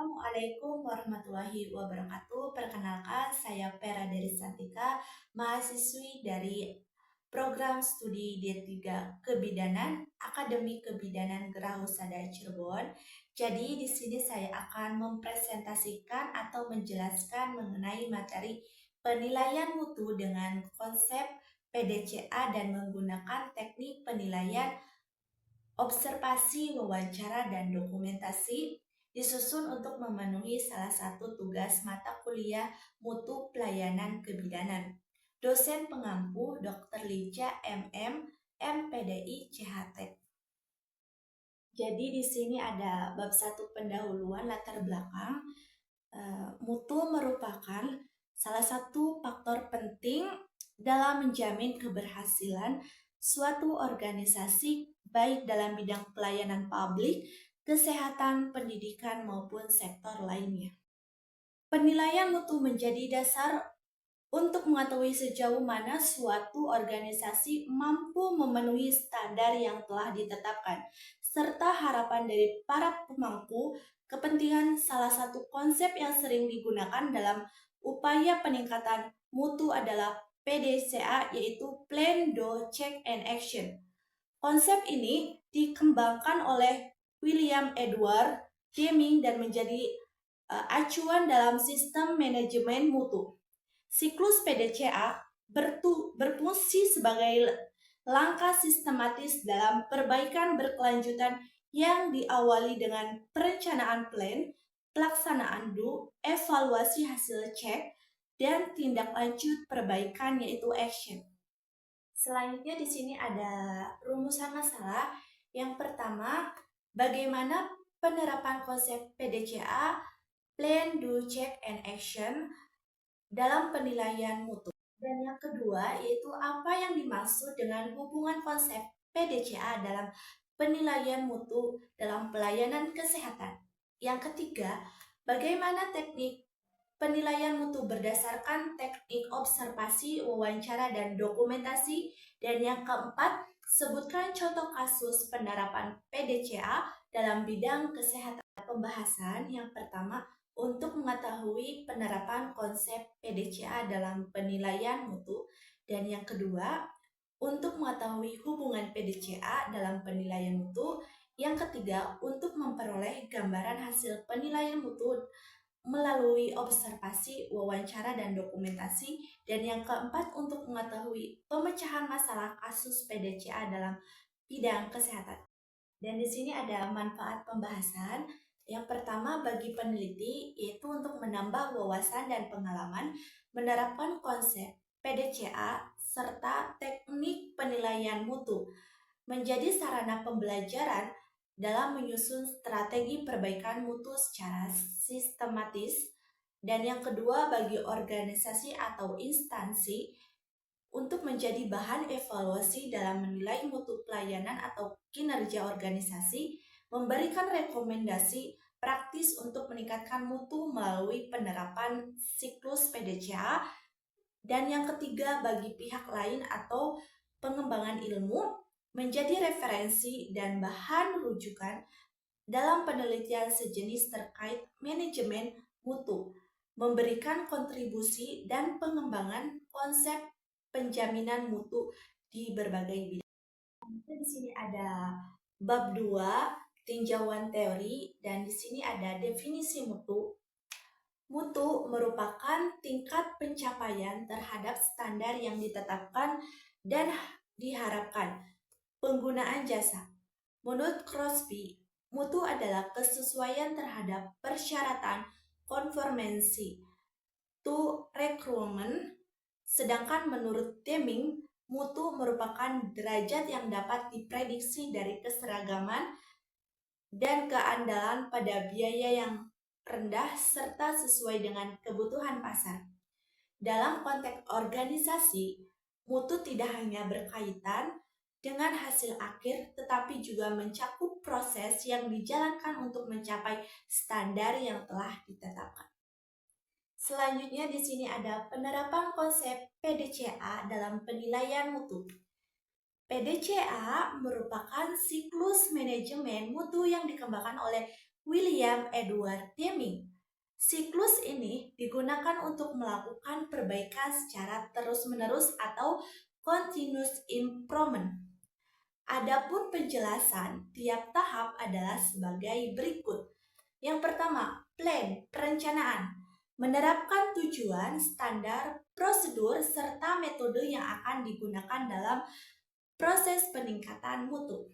Assalamualaikum warahmatullahi wabarakatuh. Perkenalkan, saya Pera Dari Santika, mahasiswi dari program studi D3 Kebidanan, Akademi Kebidanan Gerahusada Cirebon. Jadi di sini saya akan mempresentasikan atau menjelaskan mengenai materi penilaian mutu dengan konsep PDCA dan menggunakan teknik penilaian observasi, wawancara, dan dokumentasi disusun untuk memenuhi salah satu tugas mata kuliah mutu pelayanan kebidanan. Dosen pengampu Dr. Lica MM, MPDI CHT. Jadi di sini ada bab 1 pendahuluan latar belakang. Mutu merupakan salah satu faktor penting dalam menjamin keberhasilan suatu organisasi baik dalam bidang pelayanan publik, kesehatan, pendidikan, maupun sektor lainnya. Penilaian mutu menjadi dasar untuk mengetahui sejauh mana suatu organisasi mampu memenuhi standar yang telah ditetapkan, serta harapan dari para pemangku kepentingan. Salah satu konsep yang sering digunakan dalam upaya peningkatan mutu adalah PDCA, yaitu Plan, Do, Check, and Action. Konsep ini dikembangkan oleh William Edward Deming dan menjadi acuan dalam sistem manajemen mutu. Siklus PDCA berfungsi sebagai langkah sistematis dalam perbaikan berkelanjutan yang diawali dengan perencanaan plan, pelaksanaan do, evaluasi hasil cek, dan tindak lanjut perbaikan yaitu action. Selanjutnya di sini ada rumusan masalah. Yang pertama, bagaimana penerapan konsep PDCA, Plan, Do, Check, and Action dalam penilaian mutu. Dan yang kedua, yaitu apa yang dimaksud dengan hubungan konsep PDCA dalam penilaian mutu dalam pelayanan kesehatan. Yang ketiga, bagaimana teknik penilaian mutu berdasarkan teknik observasi, wawancara, dan dokumentasi. Dan yang keempat, sebutkan contoh kasus penerapan PDCA dalam bidang kesehatan. Pembahasan yang pertama, untuk mengetahui penerapan konsep PDCA dalam penilaian mutu. Dan yang kedua, untuk mengetahui hubungan PDCA dalam penilaian mutu. Yang ketiga, untuk memperoleh gambaran hasil penilaian mutu melalui observasi, wawancara, dan dokumentasi. Dan yang keempat, untuk mengetahui pemecahan masalah kasus PDCA dalam bidang kesehatan. Dan di sini ada manfaat pembahasan. Yang pertama, bagi peneliti, yaitu untuk menambah wawasan dan pengalaman menerapkan konsep PDCA serta teknik penilaian mutu, menjadi sarana pembelajaran dalam menyusun strategi perbaikan mutu secara sistematis. Dan yang kedua, bagi organisasi atau instansi untuk menjadi bahan evaluasi dalam menilai mutu pelayanan atau kinerja organisasi, memberikan rekomendasi praktis untuk meningkatkan mutu melalui penerapan siklus PDCA. Dan yang ketiga, bagi pihak lain atau pengembangan ilmu, menjadi referensi dan bahan rujukan dalam penelitian sejenis terkait manajemen mutu, memberikan kontribusi dan pengembangan konsep penjaminan mutu di berbagai bidang. Di sini ada bab 2, tinjauan teori, dan di sini ada definisi mutu. Mutu merupakan tingkat pencapaian terhadap standar yang ditetapkan dan diharapkan penggunaan jasa. Menurut Crosby, mutu adalah kesesuaian terhadap persyaratan konformansi to requirement, sedangkan menurut Deming, mutu merupakan derajat yang dapat diprediksi dari keseragaman dan keandalan pada biaya yang rendah serta sesuai dengan kebutuhan pasar. Dalam konteks organisasi, mutu tidak hanya berkaitan dengan hasil akhir, tetapi juga mencakup proses yang dijalankan untuk mencapai standar yang telah ditetapkan. Selanjutnya di sini ada penerapan konsep PDCA dalam penilaian mutu. PDCA merupakan siklus manajemen mutu yang dikembangkan oleh William Edward Deming. Siklus ini digunakan untuk melakukan perbaikan secara terus-menerus atau continuous improvement. Adapun penjelasan tiap tahap adalah sebagai berikut. Yang pertama, plan, perencanaan. Menerapkan tujuan, standar, prosedur, serta metode yang akan digunakan dalam proses peningkatan mutu.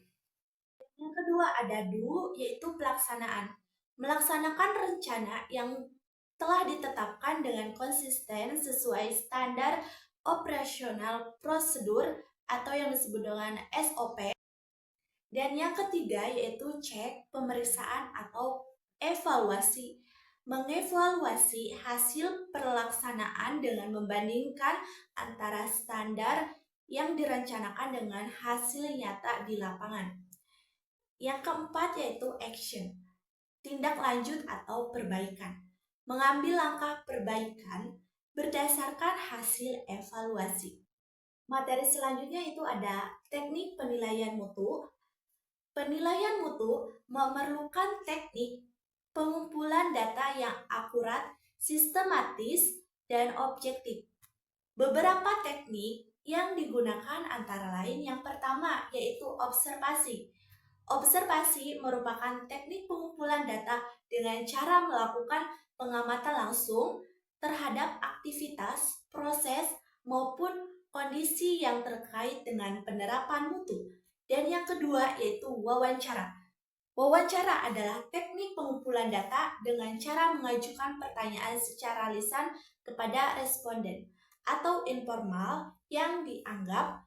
Yang kedua ada do, yaitu pelaksanaan. Melaksanakan rencana yang telah ditetapkan dengan konsisten sesuai standar operasional prosedur atau yang disebut dengan SOP. Dan yang ketiga yaitu cek, pemeriksaan atau evaluasi. Mengevaluasi hasil pelaksanaan dengan membandingkan antara standar yang direncanakan dengan hasil nyata di lapangan. Yang keempat yaitu action, tindak lanjut atau perbaikan. Mengambil langkah perbaikan berdasarkan hasil evaluasi. Materi selanjutnya itu ada teknik penilaian mutu. Penilaian mutu memerlukan teknik pengumpulan data yang akurat, sistematis, dan objektif. Beberapa teknik yang digunakan antara lain yang pertama yaitu observasi. Observasi merupakan teknik pengumpulan data dengan cara melakukan pengamatan langsung terhadap aktivitas, proses, maupun kondisi yang terkait dengan penerapan mutu. Dan yang kedua yaitu wawancara. Wawancara adalah teknik pengumpulan data dengan cara mengajukan pertanyaan secara lisan kepada responden atau informal yang dianggap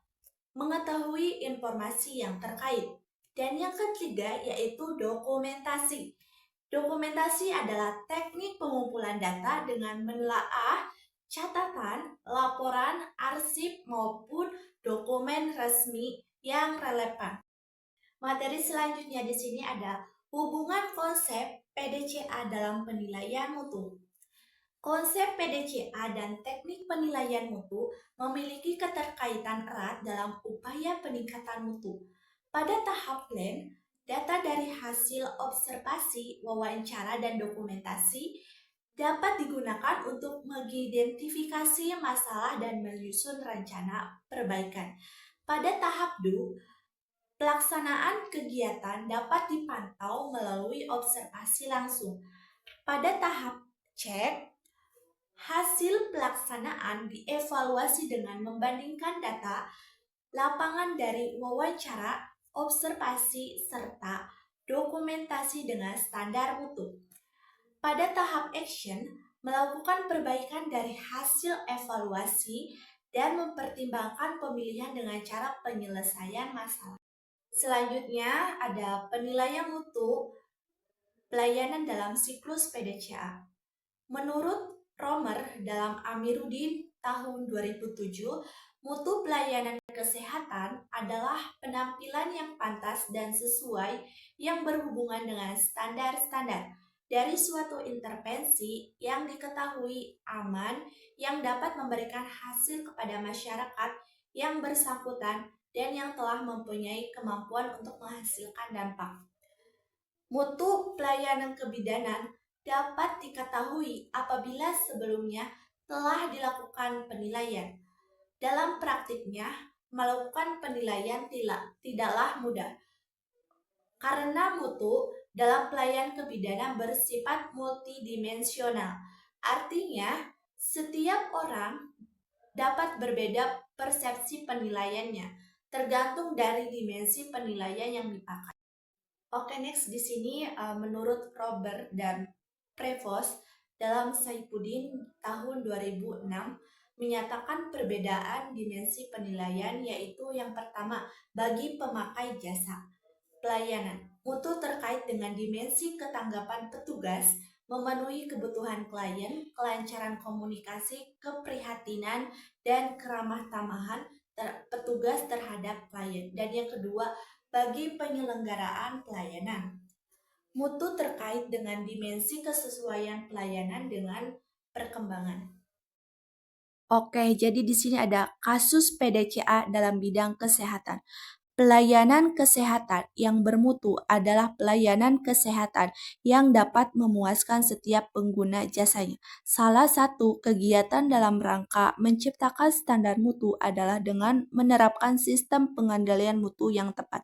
mengetahui informasi yang terkait. Dan yang ketiga yaitu dokumentasi. Dokumentasi adalah teknik pengumpulan data dengan menelaah catatan, laporan, arsip maupun dokumen resmi yang relevan. Materi selanjutnya di sini ada hubungan konsep PDCA dalam penilaian mutu. Konsep PDCA dan teknik penilaian mutu memiliki keterkaitan erat dalam upaya peningkatan mutu. Pada tahap plan, data dari hasil observasi, wawancara, dan dokumentasi dapat digunakan untuk mengidentifikasi masalah dan menyusun rencana perbaikan. Pada tahap do, pelaksanaan kegiatan dapat dipantau melalui observasi langsung. Pada tahap cek, hasil pelaksanaan dievaluasi dengan membandingkan data lapangan dari wawancara, observasi, serta dokumentasi dengan standar mutu. Pada tahap action, melakukan perbaikan dari hasil evaluasi dan mempertimbangkan pemilihan dengan cara penyelesaian masalah. Selanjutnya ada penilaian mutu pelayanan dalam siklus PDCA. Menurut Romer dalam Amiruddin tahun 2007, mutu pelayanan kesehatan adalah penampilan yang pantas dan sesuai yang berhubungan dengan standar-standar dari suatu intervensi yang diketahui aman yang dapat memberikan hasil kepada masyarakat yang bersangkutan dan yang telah mempunyai kemampuan untuk menghasilkan dampak. Mutu pelayanan kebidanan dapat diketahui apabila sebelumnya telah dilakukan penilaian. Dalam praktiknya, melakukan penilaian tidaklah mudah. Karena mutu dalam pelayanan kebidanan bersifat multidimensional. Artinya, setiap orang dapat berbeda persepsi penilaiannya, tergantung dari dimensi penilaian yang dipakai. Oke, next di sini menurut Robert dan Prevost dalam Saifuddin tahun 2006 menyatakan perbedaan dimensi penilaian yaitu yang pertama bagi pemakai jasa pelayanan. Mutu terkait dengan dimensi ketanggapan petugas memenuhi kebutuhan klien, kelancaran komunikasi, keprihatinan, dan keramah tamahan petugas terhadap klien. Dan yang kedua, bagi penyelenggaraan pelayanan. Mutu terkait dengan dimensi kesesuaian pelayanan dengan perkembangan. Oke, jadi di sini ada kasus PDCA dalam bidang kesehatan. Pelayanan kesehatan yang bermutu adalah pelayanan kesehatan yang dapat memuaskan setiap pengguna jasanya. Salah satu kegiatan dalam rangka menciptakan standar mutu adalah dengan menerapkan sistem pengendalian mutu yang tepat,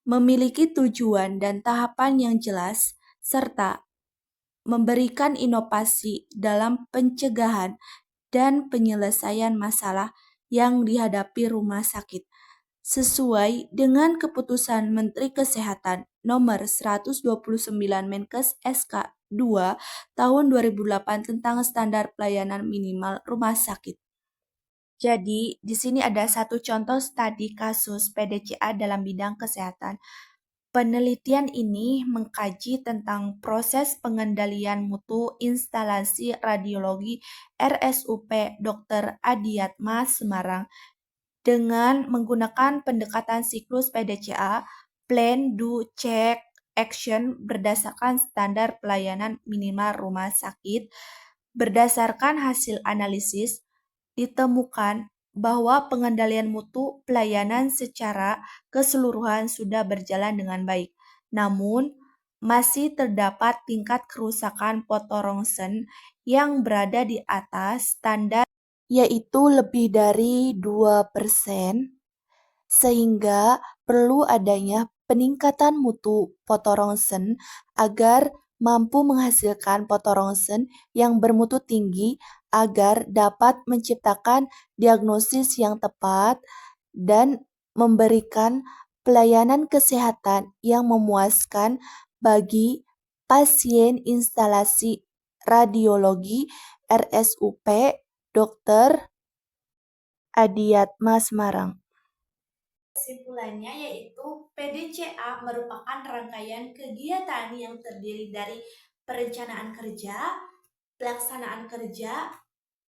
memiliki tujuan dan tahapan yang jelas, serta memberikan inovasi dalam pencegahan dan penyelesaian masalah yang dihadapi rumah sakit. Sesuai dengan keputusan Menteri Kesehatan Nomor 129 Menkes SK 2 Tahun 2008 tentang standar pelayanan minimal rumah sakit. Jadi, di sini ada satu contoh studi kasus PDCA dalam bidang kesehatan. Penelitian ini mengkaji tentang proses pengendalian mutu instalasi radiologi RSUP Dr. Adiatma Semarang dengan menggunakan pendekatan siklus PDCA, Plan, Do, Check, Action berdasarkan standar pelayanan minimal rumah sakit. Berdasarkan hasil analisis, ditemukan bahwa pengendalian mutu pelayanan secara keseluruhan sudah berjalan dengan baik. Namun, masih terdapat tingkat kerusakan potorongsen yang berada di atas standar, yaitu lebih dari 2%, sehingga perlu adanya peningkatan mutu potorongsen agar mampu menghasilkan potorongsen yang bermutu tinggi agar dapat menciptakan diagnosis yang tepat dan memberikan pelayanan kesehatan yang memuaskan bagi pasien instalasi radiologi RSUP Dr. Adiatma Semarang. Kesimpulannya yaitu PDCA merupakan rangkaian kegiatan yang terdiri dari perencanaan kerja, pelaksanaan kerja,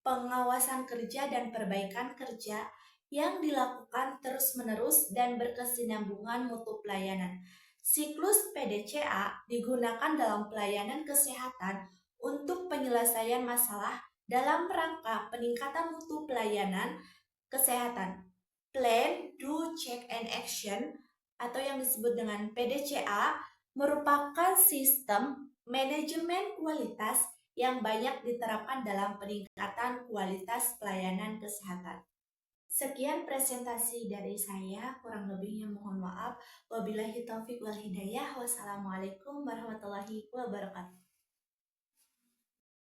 pengawasan kerja, dan perbaikan kerja yang dilakukan terus-menerus dan berkesinambungan mutu pelayanan. Siklus PDCA digunakan dalam pelayanan kesehatan untuk penyelesaian masalah dalam rangka peningkatan mutu pelayanan kesehatan. Plan, Do, Check, and Action atau yang disebut dengan PDCA merupakan sistem manajemen kualitas yang banyak diterapkan dalam peningkatan kualitas pelayanan kesehatan. Sekian presentasi dari saya, kurang lebihnya mohon maaf. Wabillahi taufik wal hidayah. Wassalamualaikum warahmatullahi wabarakatuh.